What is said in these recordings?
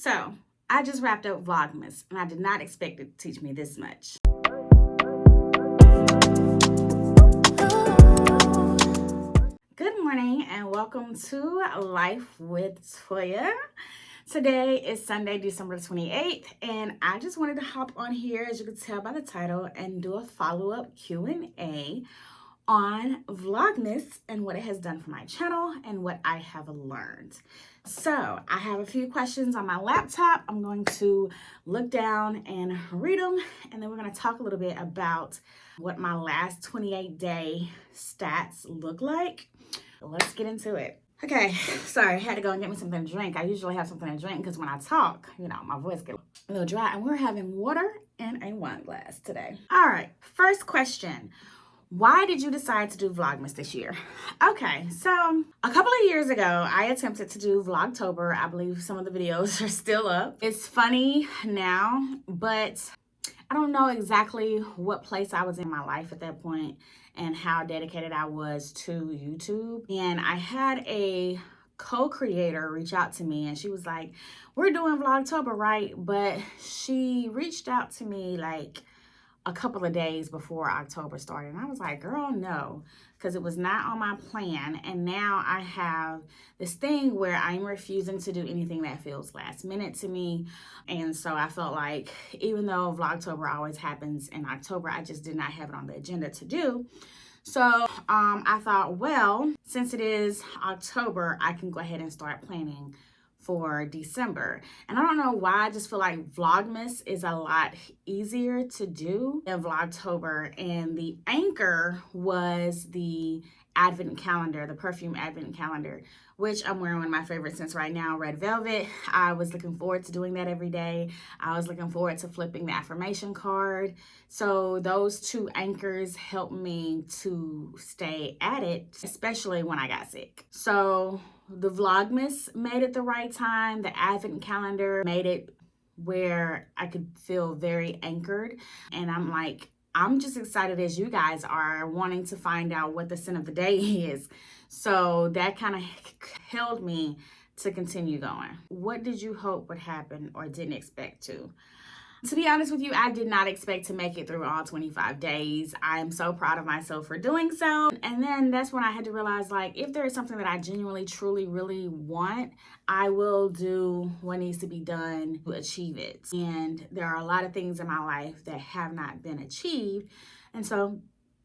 So I just wrapped up Vlogmas and I did not expect it to teach me this much. Good morning and welcome to Life with Toya. Today is Sunday, December 28th, and I just wanted to hop on here, as you can tell by the title, and do a follow-up Q&A on Vlogmas and what it has done for my channel and what I have learned. So I have a few questions on my laptop. I'm going to look down and read them, and then we're going to talk a little bit about what my last 28-day stats look like. Let's get into it. Okay, sorry, I had to go and get me something to drink. I usually have something to drink because when I talk, my voice gets a little dry, and we're having water in a wine glass today. All right, first question. Why did you decide to do Vlogmas this year? Okay, so a couple of years ago, I attempted to do Vlogtober. I believe some of the videos are still up. It's funny now, but I don't know exactly what place I was in my life at that point and how dedicated I was to YouTube. And I had a co-creator reach out to me and she was like, we're doing Vlogtober, right? But she reached out to me like a couple of days before October started. And I was like, girl, no, because it was not on my plan. And now I have this thing where I'm refusing to do anything that feels last minute to me. And so I felt like even though Vlogtober always happens in October, I just did not have it on the agenda to do. So I thought, well, since it is October, I can go ahead and start planning for December. And I don't know why, I just feel like Vlogmas is a lot easier to do than Vlogtober. And the anchor was the advent calendar, the perfume advent calendar, which I'm wearing one of my favorite scents right now, Red Velvet. I was looking forward to doing that every day. I was looking forward to flipping the affirmation card. So those two anchors helped me to stay at it, especially when I got sick. So the Vlogmas made it the right time. The advent calendar made it where I could feel very anchored. And I'm just excited as you guys are wanting to find out what the scent of the day is. So that kind of held me to continue going. What did you hope would happen or didn't expect to? To be honest with you, I did not expect to make it through all 25 days. I am so proud of myself for doing so. And then that's when I had to realize, like, if there is something that I genuinely, truly, really want, I will do what needs to be done to achieve it. And there are a lot of things in my life that have not been achieved. And so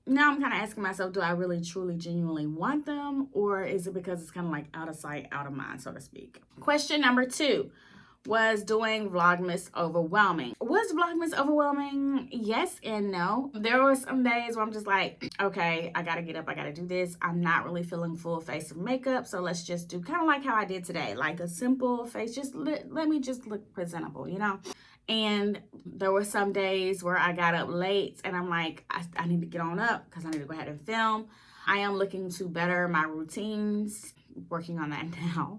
now I'm kind of asking myself, do I really, truly, genuinely want them? Or is it because it's kind of like out of sight, out of mind, so to speak? Question number 2. Was doing Vlogmas overwhelming? Was Vlogmas overwhelming? Yes and no. There were some days where I'm just like, okay, I gotta get up, I gotta do this. I'm not really feeling full face of makeup, so let's just do kind of like how I did today, like a simple face, just let me just look presentable, And there were some days where I got up late and I'm like, I need to get on up because I need to go ahead and film. I am looking to better my routines, working on that now.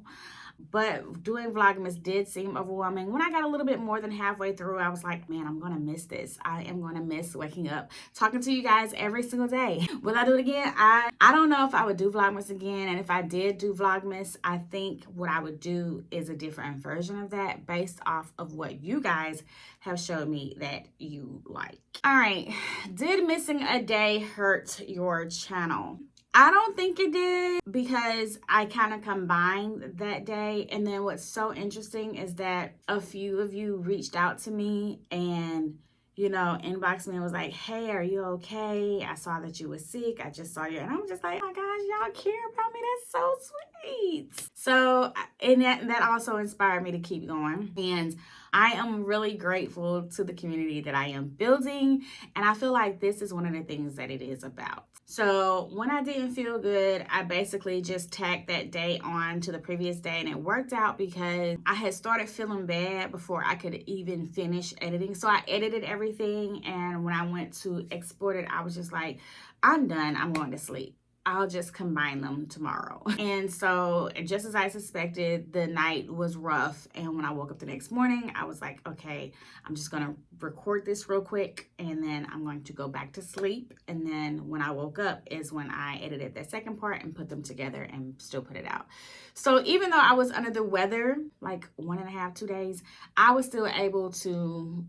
But doing Vlogmas did seem overwhelming. When I got a little bit more than halfway through, I was like, man, I'm going to miss this. I am going to miss waking up, talking to you guys every single day. Will I do it again? I don't know if I would do Vlogmas again. And if I did do Vlogmas, I think what I would do is a different version of that based off of what you guys have showed me that you like. All right. Did missing a day hurt your channel? I don't think it did because I kind of combined that day. And then what's so interesting is that a few of you reached out to me and, inboxed me and was like, hey, are you okay? I saw that you were sick. I just saw you. And I'm just like, oh my gosh, y'all care about me. That's so sweet. So, and that also inspired me to keep going. And I am really grateful to the community that I am building. And I feel like this is one of the things that it is about. So when I didn't feel good, I basically just tacked that day on to the previous day, and it worked out because I had started feeling bad before I could even finish editing. So I edited everything, and when I went to export it, I was just like, I'm done. I'm going to sleep. I'll just combine them tomorrow. And so just as I suspected, the night was rough. And when I woke up the next morning, I was like, okay, I'm just going to record this real quick. And then I'm going to go back to sleep. And then when I woke up is when I edited that second part and put them together and still put it out. So even though I was under the weather, like 1.5, 2 days, I was still able to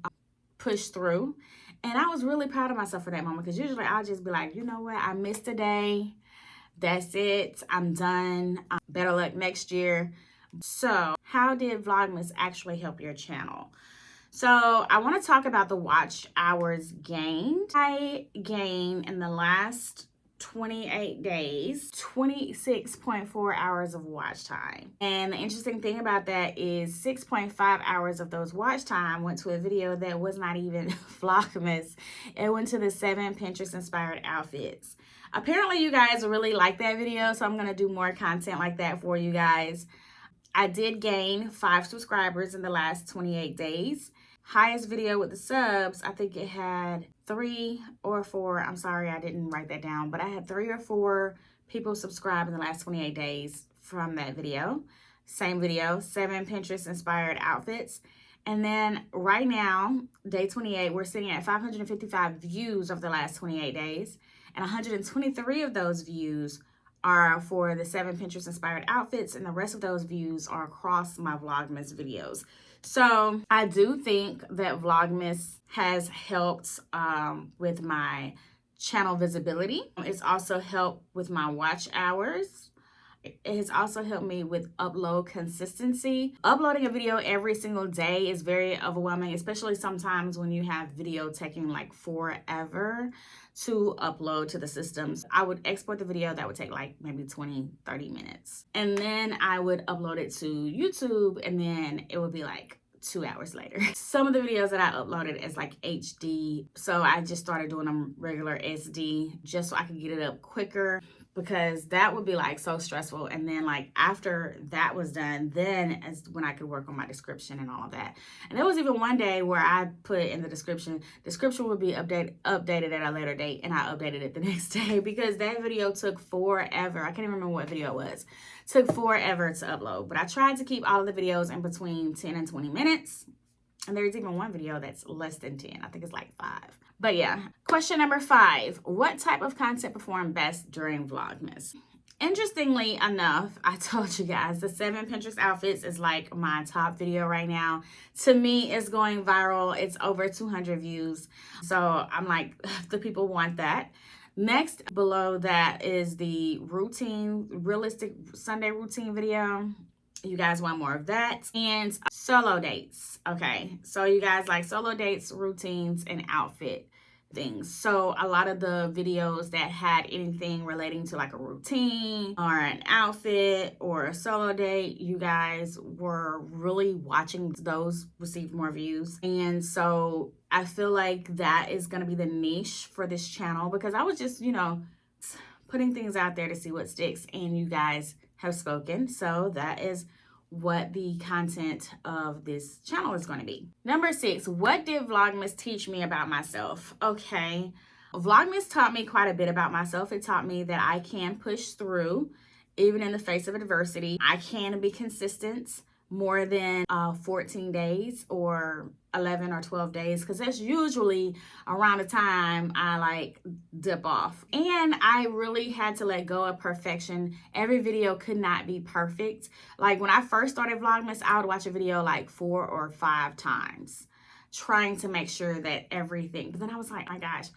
push through. And I was really proud of myself for that moment, because usually I'll just be like, you know what, I missed a day. That's it. I'm done. Better luck next year. So how did Vlogmas actually help your channel? So I want to talk about the watch hours gained. I gained in the last 28 days 26.4 hours of watch time. And the interesting thing about that is 6.5 hours of those watch time went to a video that was not even Vlogmas. It went to the 7 Pinterest inspired outfits. Apparently you guys really like that video, so I'm going to do more content like that for you guys. I did gain 5 subscribers in the last 28 days. Highest video with the subs, I think it had 3 or 4. I'm sorry, I didn't write that down, but I had 3 or 4 people subscribe in the last 28 days from that video. Same video, 7 Pinterest inspired outfits. And then right now, day 28, we're sitting at 555 views of the last 28 days. And 123 of those views are for the 7 Pinterest inspired outfits, and the rest of those views are across my Vlogmas videos. So I do think that Vlogmas has helped with my channel visibility. It's also helped with my watch hours. It has also helped me with upload consistency. Uploading a video every single day is very overwhelming, especially sometimes when you have video taking like forever to upload to the systems. I would export the video that would take like maybe 20-30 minutes. And then I would upload it to YouTube, and then it would be like 2 hours later. Some of the videos that I uploaded as like HD, so I just started doing them regular SD just so I could get it up quicker, because that would be like so stressful. And then like after that was done, then as when I could work on my description and all of that. And there was even one day where I put in the description would be updated at a later date, and I updated it the next day because that video took forever. I can't even remember what video it was. It took forever to upload, but I tried to keep all of the videos in between 10 and 20 minutes. And there's even one video that's less than 10. I think it's like 5. But yeah. Question number 5. What type of content performed best during Vlogmas? Interestingly enough, I told you guys the 7 Pinterest outfits is like my top video right now. To me, it's going viral. It's over 200 views. So I'm like, the people want that. Next below that is the realistic Sunday routine video. You guys want more of that. And solo dates. Okay, so you guys like solo dates, routines, and outfit things. So a lot of the videos that had anything relating to like a routine or an outfit or a solo date, you guys were really watching those receive more views. And so I feel like that is going to be the niche for this channel, because I was just, putting things out there to see what sticks, and you guys have spoken. So that is what the content of this channel is going to be. Number 6, what did Vlogmas teach me about myself? Okay, Vlogmas taught me quite a bit about myself. It taught me that I can push through even in the face of adversity. I can be consistent more than 14 days or 11 or 12 days, because that's usually around the time I like dip off. And I really had to let go of perfection. Every video could not be perfect. Like when I first started Vlogmas, I would watch a video like 4 or 5 times trying to make sure that everything, but then I was like, my gosh,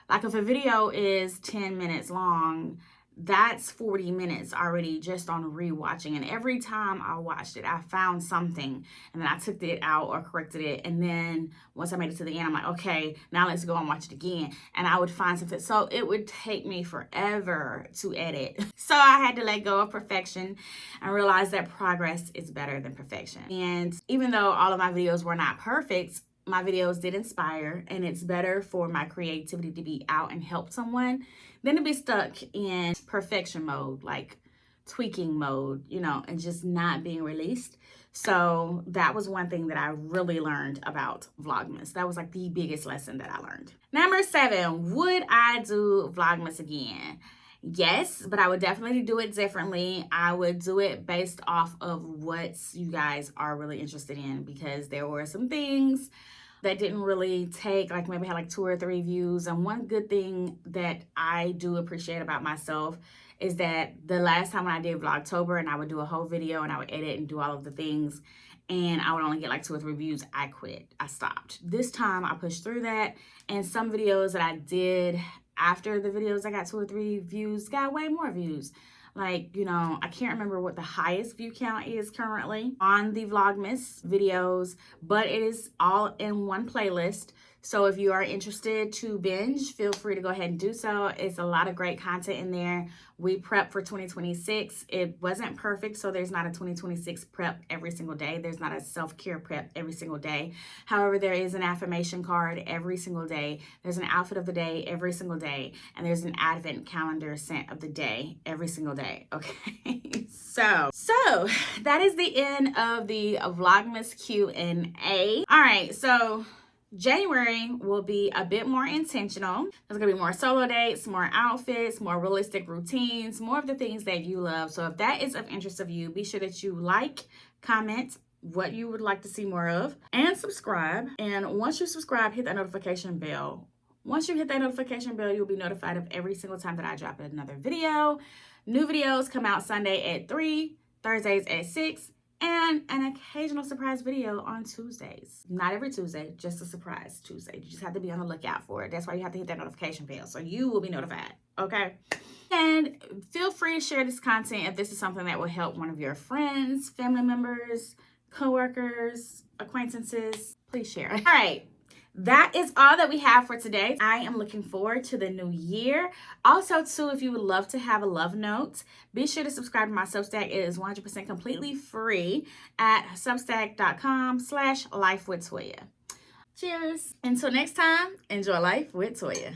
like if a video is 10 minutes long, that's 40 minutes already just on rewatching. And every time I watched it, I found something, and then I took it out or corrected it. And then once I made it to the end, I'm like, okay, now let's go and watch it again. And I would find something. So it would take me forever to edit. So I had to let go of perfection and realize that progress is better than perfection. And even though all of my videos were not perfect, my videos did inspire, and it's better for my creativity to be out and help someone than to be stuck in perfection mode, like tweaking mode, and just not being released. So that was one thing that I really learned about Vlogmas. That was like the biggest lesson that I learned. Number 7, would I do Vlogmas again? Yes, but I would definitely do it differently. I would do it based off of what you guys are really interested in, because there were some things that didn't really take, like maybe had like 2 or 3 views. And one good thing that I do appreciate about myself is that the last time when I did Vlogtober and I would do a whole video and I would edit and do all of the things and I would only get like 2 or 3 views, I quit. I stopped. This time I pushed through that, and some videos that I did after the videos I got 2 or 3 views got way more views. Like, I can't remember what the highest view count is currently on the Vlogmas videos, but it is all in one playlist. So if you are interested to binge, feel free to go ahead and do so. It's a lot of great content in there. We prep for 2026. It wasn't perfect, so there's not a 2026 prep every single day. There's not a self-care prep every single day. However, there is an affirmation card every single day. There's an outfit of the day every single day. And there's an advent calendar scent of the day every single day. Okay. So that is the end of the Vlogmas Q&A. All right. So January will be a bit more intentional. There's gonna be more solo dates, more outfits, more realistic routines, more of the things that you love. So if that is of interest of you, be sure that you like, comment what you would like to see more of, and subscribe. And once you subscribe, hit that notification bell. Once you hit that notification bell, you'll be notified of every single time that I drop another video. New videos come out Sunday at 3, Thursdays at 6, and an occasional surprise video on Tuesdays. Not every Tuesday, just a surprise Tuesday. You just have to be on the lookout for it. That's why you have to hit that notification bell, so you will be notified, okay? And feel free to share this content if this is something that will help one of your friends, family members, coworkers, acquaintances. Please share. All right. That is all that we have for today. I am looking forward to the new year. Also, too, if you would love to have a love note, be sure to subscribe to my Substack. It is 100% completely free at substack.com/lifewithtoya. Cheers. Until next time, enjoy life with Toya.